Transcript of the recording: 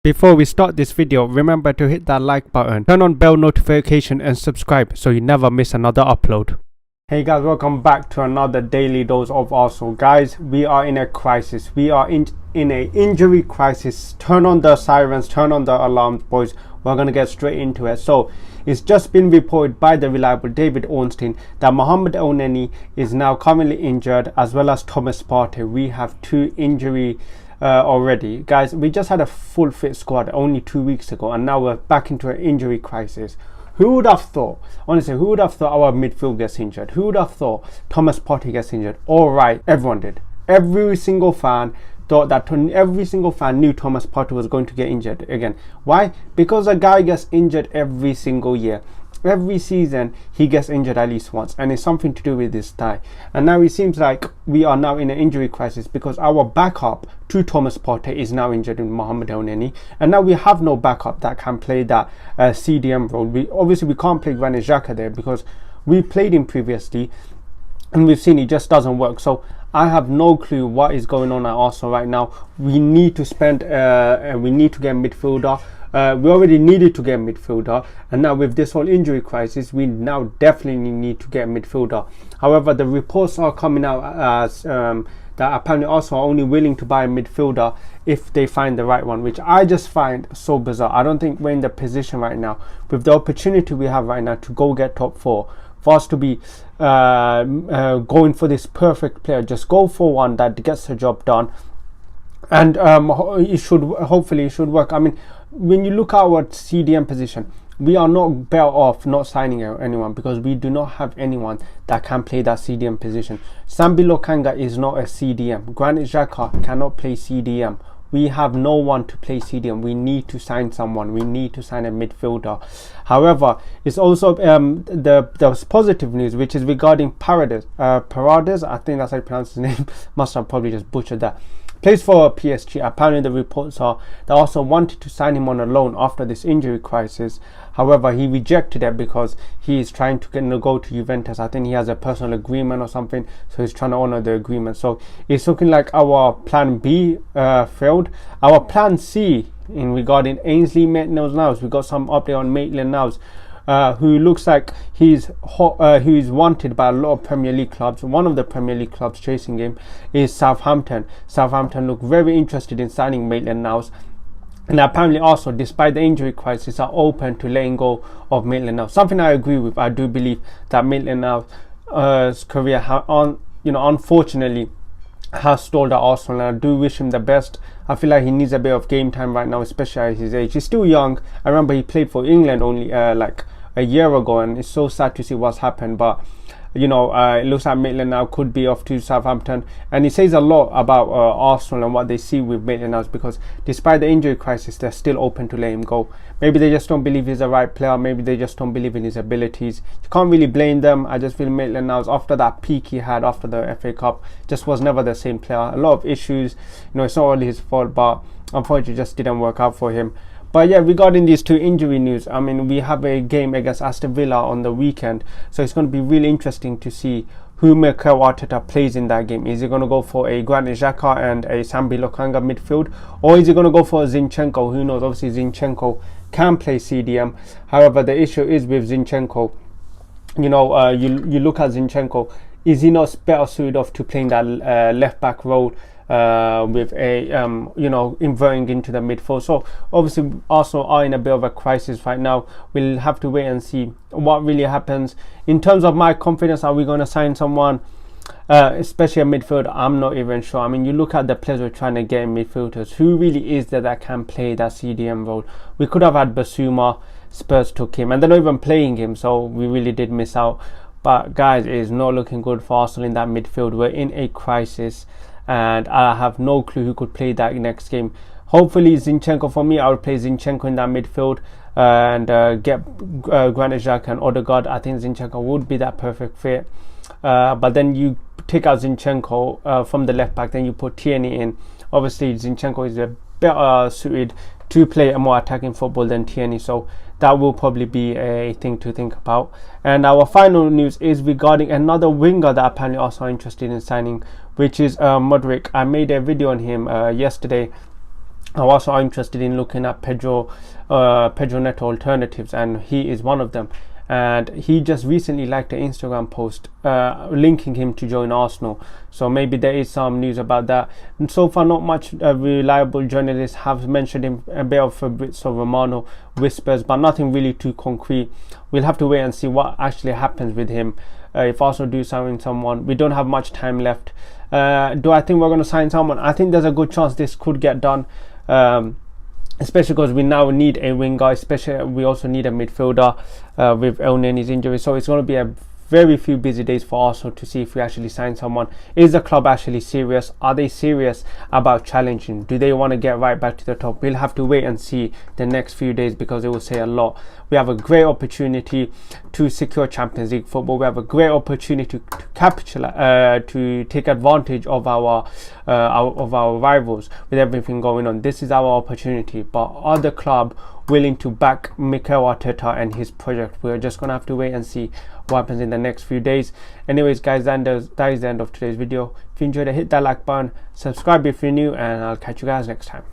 Before we start this video, remember to hit that like button, turn on bell notification and subscribe so you never miss another upload. Hey guys, welcome back to another daily dose of Arsenal. Guys, we are in a crisis. We are in a injury crisis. Turn on the sirens, turn on the alarms, boys. We're going to get straight into it. So, it's just been reported by the reliable David Ornstein that Mohamed Elneny is now currently injured, as well as Thomas Partey. We have two injury already. Guys, we just had a full fit squad only 2 weeks ago, and now we're back into an injury crisis. Who would have thought, honestly, who would have thought our midfield gets injured? Who would have thought Thomas Partey gets injured? All right, everyone did. Every single fan thought that, every single fan knew Thomas Partey was going to get injured again. Why? Because a guy gets injured every single year. Every season he gets injured at least once, and it's something to do with his thigh. And now it seems like we are now in an injury crisis because our backup to Thomas Partey is now injured in Mohamed Elneny, and now we have no backup that can play that CDM role. We can't play Granit Xhaka there because we played him previously and we've seen it just doesn't work. So I have no clue what is going on at Arsenal right now. We need to spend we need to get a midfielder. We already needed to get a midfielder, and now with this whole injury crisis, we now definitely need to get a midfielder. However, the reports are coming out as that apparently Arsenal are only willing to buy a midfielder if they find the right one, which I just find so bizarre. I don't think we're in the position right now, with the opportunity we have right now to go get top four, for us to be going for this perfect player. Just go for one that gets the job done, and hopefully it should work. I mean, when you look at our CDM position, we are not better off not signing anyone because we do not have anyone that can play that CDM position. Sambi Lokanga is not a CDM. Granit Xhaka cannot play CDM. We have no one to play CDM. We need to sign someone. We need to sign a midfielder. However, it's also the positive news, which is regarding Paredes. Paredes, I think that's how you pronounce his name. Must have probably just butchered that. Plays for PSG. Apparently the reports are they also wanted to sign him on a loan after this injury crisis. However, he rejected it because he is trying to go to Juventus. I think he has a personal agreement or something, so he's trying to honor the agreement. So it's looking like our plan B failed. Our plan C in regarding Ainsley Maitland-Niles, we got some update on Maitland-Niles, who looks like he's wanted by a lot of Premier League clubs. One of the Premier League clubs chasing him is Southampton. Southampton look very interested in signing Maitland-Niles, and apparently also, despite the injury crisis, are open to letting go of Maitland-Niles. Something I agree with. I do believe that Maitland-Niles' career unfortunately has stalled at Arsenal, and I do wish him the best. I feel like he needs a bit of game time right now, especially at his age. He's still young. I remember he played for England only like a year ago, and it's so sad to see what's happened. But it looks like Maitland now could be off to Southampton, and it says a lot about Arsenal and what they see with Maitland now, because despite the injury crisis, they're still open to let him go. Maybe they just don't believe he's the right player. Maybe they just don't believe in his abilities. You can't really blame them. I just feel Maitland now, after that peak he had after the FA Cup, just was never the same player. A lot of issues. It's not only his fault, but unfortunately, it just didn't work out for him. But yeah, regarding these two injury news, I mean, we have a game against Aston Villa on the weekend, so it's going to be really interesting to see who Mykhaylo Mudryk plays in that game. Is he going to go for a Granit Xhaka and a Sambi Lokanga midfield, or is he going to go for a Zinchenko? Who knows? Obviously, Zinchenko can play CDM. However, the issue is with Zinchenko. You look at Zinchenko. Is he not better suited off to playing that left back role? With a inverting into the midfield. So obviously Arsenal are in a bit of a crisis right now. We'll have to wait and see what really happens. In terms of my confidence, are we going to sign someone, especially a midfielder? I'm not even sure. I mean, you look at the players we're trying to get in midfielders. Who really is there that can play that CDM role? We could have had Basuma. Spurs took him, and they're not even playing him, so we really did miss out. But guys, it is not looking good for Arsenal in that midfield. We're in a crisis, and I have no clue who could play that next game. Hopefully Zinchenko. For me, I would play Zinchenko in that midfield and get Granit Xhaka and Odegaard. I think Zinchenko would be that perfect fit. But then you take out Zinchenko from the left back, then you put Tierney in. Obviously Zinchenko is a better suited to play a more attacking football than Tierney, so that will probably be a thing to think about. And our final news is regarding another winger that apparently also interested in signing, which is Mudryk. I made a video on him yesterday, are also interested in looking at Pedro Neto alternatives, and he is one of them. And he just recently liked an Instagram post linking him to join Arsenal, so maybe there is some news about that. And so far, not much reliable journalists have mentioned him, a bit of Fabrizio Romano whispers, but nothing really too concrete. We'll have to wait and see what actually happens with him. If Arsenal do sign someone, we don't have much time left. Do I think we're going to sign someone? I think there's a good chance this could get done. Especially because we now need a winger, especially we also need a midfielder with Elneny's injury. So it's going to be a very few busy days for Arsenal to see if we actually sign someone. Is the club actually serious? Are they serious about challenging? Do they want to get right back to the top? We'll have to wait and see the next few days, because it will say a lot. We have a great opportunity to secure Champions League football. We have a great opportunity to capitalize, to take advantage of our rivals with everything going on. This is our opportunity. But are the club willing to back Mykhaylo Mudryk and his project? We're just gonna have to wait and see what happens in the next few days. Anyways, guys, that is the end of today's video. If you enjoyed it, hit that like button, subscribe if you're new, and I'll catch you guys next time.